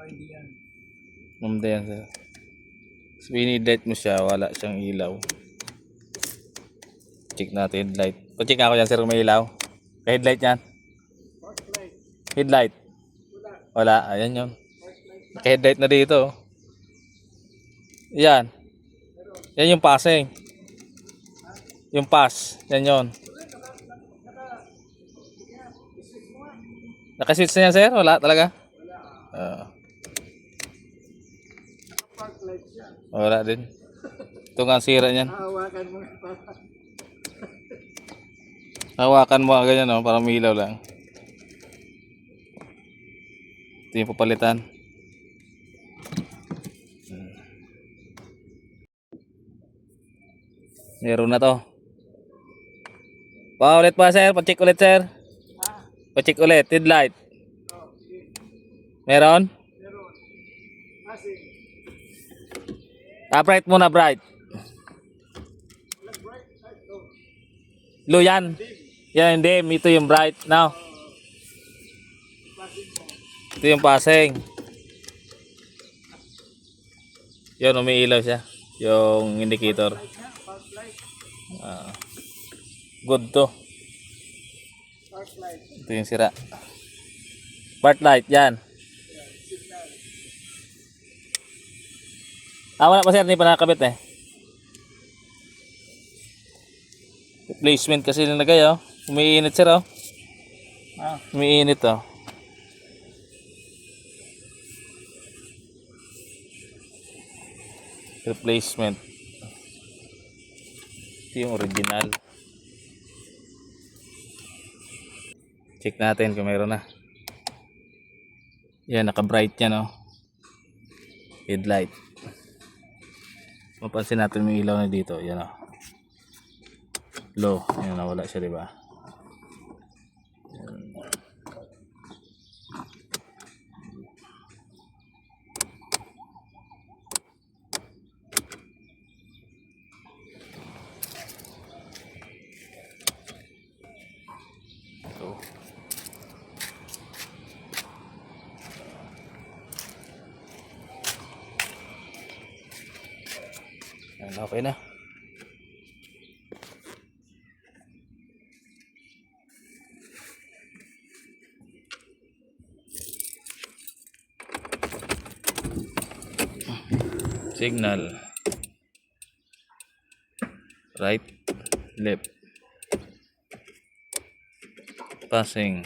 hindi yan. Mamda yan sir. So, pinidlight mo siya, wala siyang ilaw. Check natin headlight. Pa-check ako yan sir kung may ilaw. Headlight yan. Park light. Headlight. Wala. Ayan yun. Naka-headlight na dito. Yan. Yan yung passing. Yung pass. Yan yun. Naka-switch na yan sir? Wala talaga? Park light siya. Wala din. Ito nga ang sira niyan. Hawakan mo. Hawakan mo ganyan no, para may ilaw lang. Ito yung papalitan. Meron na to. Pa ulit pa sir, pa-check ulit sir. Pa-check ulit, headlight. Meron? Bright muna, bright. Blue yan. Yan hindi, ito yung bright. Now. Ito yung passing. Yun, umiilaw siya. Yung indicator. Good to. Ito yung sira. Park light, yan. Wala pa sir, hindi pa nakakabit eh. Replacement kasi nilagay oh. Umiinit sir oh. Umiinit oh. Replacement. Ito yung original. Check natin kung mayroon na. Yan, naka-bright yan oh. Headlight. Mapansin natin may ilaw na dito. Yan oh. Low. Yan, nawala siya diba? Yan, okay na. Signal. Right, left. Passing.